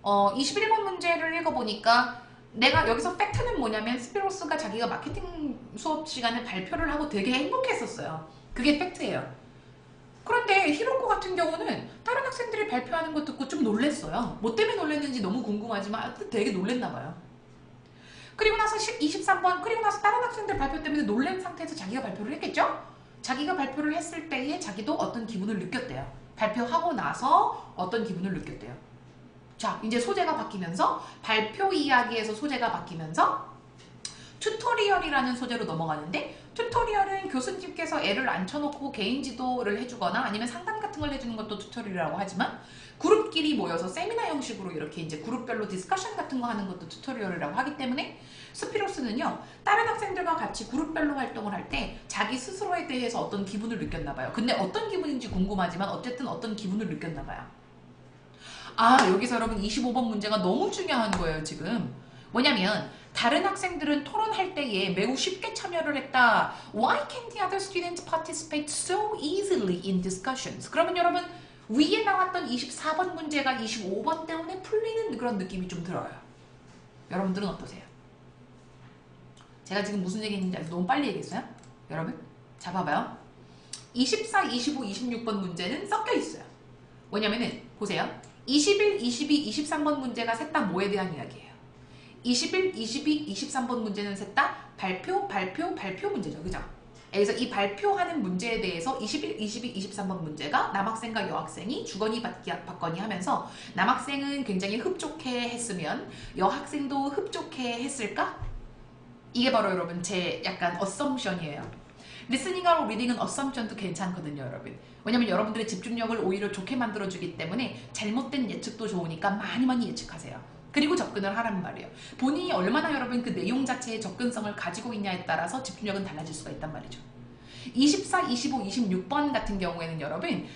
21번 문제를 읽어보니까 내가 여기서 팩트는 뭐냐면 스피로스가 자기가 마케팅 수업 시간에 발표를 하고 되게 행복했었어요. 그게 팩트예요. 그런데 히로코 같은 경우는 다른 학생들이 발표하는 거 듣고 좀 놀랬어요. 뭐 때문에 놀랬는지 너무 궁금하지만 되게 놀랬나 봐요. 그리고 나서 23번, 그리고 나서 다른 학생들 발표 때문에 놀란 상태에서 자기가 발표를 했겠죠? 자기가 발표를 했을 때에 자기도 어떤 기분을 느꼈대요. 발표하고 나서 어떤 기분을 느꼈대요. 자, 이제 소재가 바뀌면서 발표 이야기에서 소재가 바뀌면서 튜토리얼이라는 소재로 넘어가는데, 튜토리얼은 교수님께서 애를 앉혀놓고 개인 지도를 해주거나 아니면 상담 같은 걸 해주는 것도 튜토리얼이라고 하지만, 그룹끼리 모여서 세미나 형식으로 이렇게 이제 그룹별로 디스커션 같은 거 하는 것도 튜토리얼이라고 하기 때문에, 스피로스는요 다른 학생들과 같이 그룹별로 활동을 할 때 자기 스스로에 대해서 어떤 기분을 느꼈나 봐요. 근데 어떤 기분인지 궁금하지만 어쨌든 어떤 기분을 느꼈나 봐요. 여기서 여러분 25번 문제가 너무 중요한 거예요. 지금 뭐냐면 다른 학생들은 토론할 때에 매우 쉽게 참여를 했다. Why can the other students participate so easily in discussions? 그러면 여러분 위에 나왔던 24번 문제가 25번 때문에 풀리는 그런 느낌이 좀 들어요. 여러분들은 어떠세요? 제가 지금 무슨 얘기했는지 아직 너무 빨리 얘기했어요? 여러분? 자, 봐봐요. 24, 25, 26번 문제는 섞여 있어요. 왜냐면은 보세요. 21, 22, 23번 문제가 셋 다 뭐에 대한 이야기예요? 21, 22, 23번 문제는 셋 다 발표 문제죠. 그죠? 그래서 이 발표하는 문제에 대해서 21, 22, 23번 문제가 남학생과 여학생이 주거니 받거니 하면서 남학생은 굉장히 흡족해 했으면 여학생도 흡족해 했을까? 이게 바로 여러분 제 약간 어썸션이에요. 리스닝하고 리딩은 어썸션도 괜찮거든요, 여러분. 왜냐면 여러분들의 집중력을 오히려 좋게 만들어주기 때문에 잘못된 예측도 좋으니까 많이 예측하세요. 그리고 접근을 하라는 말이에요. 본인이 얼마나 여러분 그 내용 자체의 접근성을 가지고 있냐에 따라서 집중력은 달라질 수가 있단 말이죠. 24, 25, 26번 같은 경우에는 여러분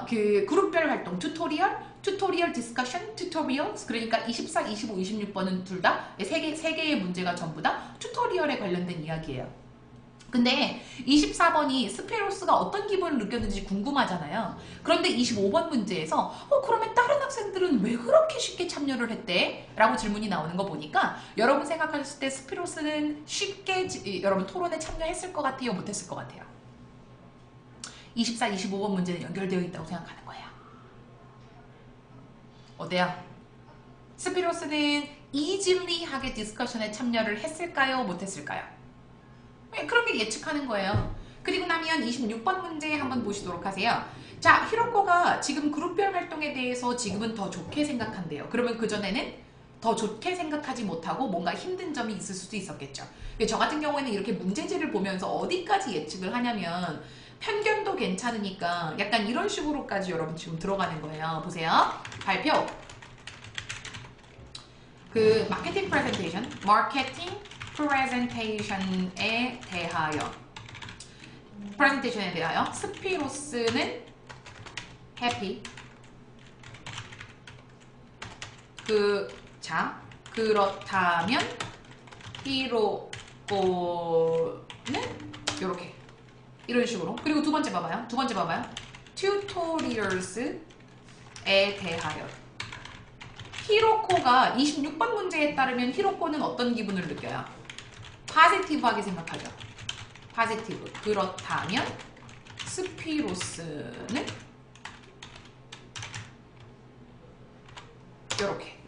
그 그룹별 활동 튜토리얼 디스커션, 튜토리얼스 그러니까 24, 25, 26번은 둘 다 세 개의 문제가 전부 다 튜토리얼에 관련된 이야기예요. 근데 24번이 스페로스가 어떤 기분을 느꼈는지 궁금하잖아요. 그런데 25번 문제에서 그러면 다른 학생들은 왜 그렇게 쉽게 참여를 했대? 라고 질문이 나오는 거 보니까 여러분 생각하셨을 때 스페로스는 쉽게 여러분 토론에 참여했을 것 같아요? 못했을 것 같아요? 24, 25번 문제는 연결되어 있다고 생각하는 거예요. 어때요? 스페로스는 이질리하게 디스커션에 참여를 했을까요? 못했을까요? 그렇게 예측하는 거예요. 그리고 나면 26번 문제 한번 보시도록 하세요. 자, 히로코가 지금 그룹별 활동에 대해서 지금은 더 좋게 생각한대요. 그러면 그전에는 더 좋게 생각하지 못하고 뭔가 힘든 점이 있을 수도 있었겠죠. 저 같은 경우에는 이렇게 문제지를 보면서 어디까지 예측을 하냐면 편견도 괜찮으니까 약간 이런 식으로까지 여러분 지금 들어가는 거예요. 보세요. 발표. 그 마케팅 프레젠테이션에 대하여 스피로스는 해피 자 그렇다면 히로코는 요렇게 이런 식으로. 그리고 두 번째 봐봐요. 튜토리얼스에 대하여 히로코가 26번 문제에 따르면 히로코는 어떤 기분을 느껴요? 파지티브하게 생각하죠. 파지티브. 그렇다면 스피로스는 이렇게.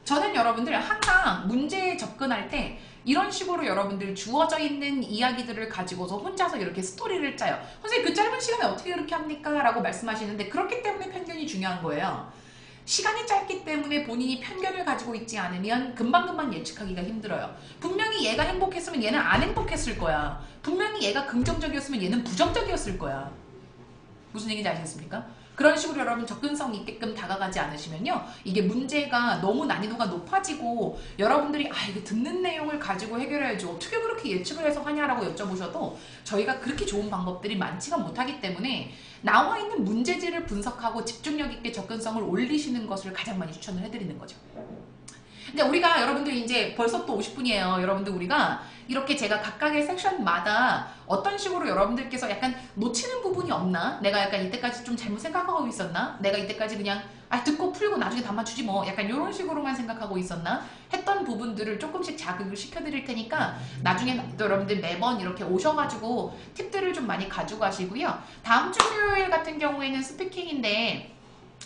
저는 여러분들 항상 문제에 접근할 때 이런 식으로 여러분들 주어져 있는 이야기들을 가지고서 혼자서 이렇게 스토리를 짜요. 선생님 그 짧은 시간에 어떻게 그렇게 합니까? 라고 말씀하시는데 그렇기 때문에 편견이 중요한 거예요. 시간이 짧기 때문에 본인이 편견을 가지고 있지 않으면 금방금방 예측하기가 힘들어요. 분명히 얘가 행복했으면 얘는 안 행복했을 거야. 분명히 얘가 긍정적이었으면 얘는 부정적이었을 거야. 무슨 얘기인지 아시겠습니까? 그런 식으로 여러분 접근성 있게끔 다가가지 않으시면요. 이게 문제가 너무 난이도가 높아지고 여러분들이 이거 듣는 내용을 가지고 해결해야지 어떻게 그렇게 예측을 해서 하냐라고 여쭤보셔도 저희가 그렇게 좋은 방법들이 많지가 못하기 때문에 나와 있는 문제지를 분석하고 집중력 있게 접근성을 올리시는 것을 가장 많이 추천을 해드리는 거죠. 근데 우리가 여러분들 이제 벌써 또 50분이에요. 여러분들 우리가 이렇게 제가 각각의 섹션마다 어떤 식으로 여러분들께서 약간 놓치는 부분이 없나? 내가 약간 이때까지 좀 잘못 생각하고 있었나? 내가 이때까지 그냥 듣고 풀고 나중에 답 맞추지 뭐 약간 이런 식으로만 생각하고 있었나? 했던 부분들을 조금씩 자극을 시켜드릴 테니까 나중에 여러분들 매번 이렇게 오셔가지고 팁들을 좀 많이 가지고 가시고요. 다음 주 수요일 같은 경우에는 스피킹인데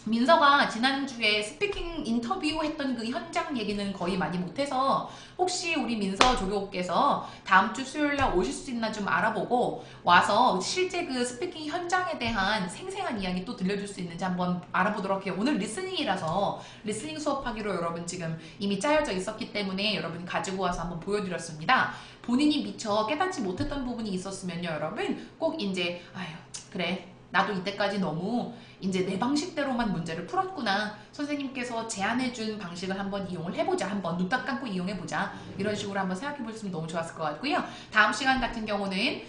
민서가 지난주에 스피킹 인터뷰 했던 그 현장 얘기는 거의 많이 못해서 혹시 우리 민서 조교께서 다음 주 수요일날 오실 수 있나 좀 알아보고 와서 실제 그 스피킹 현장에 대한 생생한 이야기 또 들려줄 수 있는지 한번 알아보도록 해요. 오늘 리스닝이라서 리스닝 수업하기로 여러분 지금 이미 짜여져 있었기 때문에 여러분 가지고 와서 한번 보여드렸습니다. 본인이 미처 깨닫지 못했던 부분이 있었으면요 여러분 꼭 이제 그래 나도 이때까지 너무 이제 내 방식대로만 문제를 풀었구나. 선생님께서 제안해준 방식을 한번 이용을 해보자. 한번 눈 딱 감고 이용해보자. 이런 식으로 한번 생각해보셨으면 너무 좋았을 것 같고요. 다음 시간 같은 경우는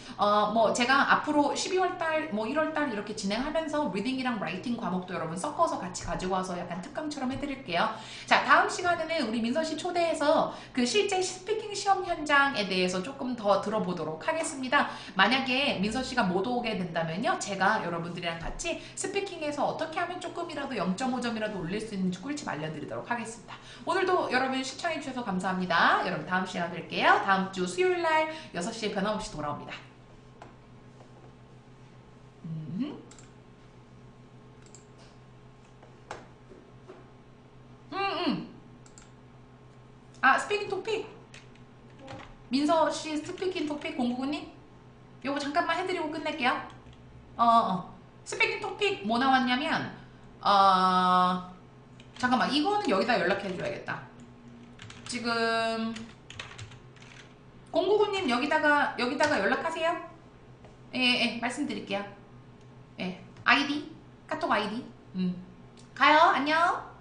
뭐 제가 앞으로 12월달 뭐 1월달 이렇게 진행하면서 리딩이랑 라이팅 과목도 여러분 섞어서 같이 가지고 와서 약간 특강처럼 해드릴게요. 자 다음 시간에는 우리 민서씨 초대해서 그 실제 스피킹 시험 현장에 대해서 조금 더 들어보도록 하겠습니다. 만약에 민서씨가 못 오게 된다면요. 제가 여러분들이랑 같이 스피킹에서 어떻게 하면 조금이라도 0.5점이라도 올릴 수 있는지 꿀팁 알려드리도록 하겠습니다. 오늘도 여러분 시청해주셔서 감사합니다. 여러분 다음 시간에 뵐게요. 다음 주 수요일날 6시에 변함없이 돌아옵니다. 아, 스피킹 토픽. 민서 씨 스피킹 토픽 099님. 요거 잠깐만 해드리고 끝낼게요. 스피킹 토픽 뭐 나왔냐면 잠깐만 이거는 여기다 연락해줘야겠다. 지금 099님 여기다가 연락하세요. 예, 말씀드릴게요. 예, 아이디 카톡 아이디. 가요. 안녕.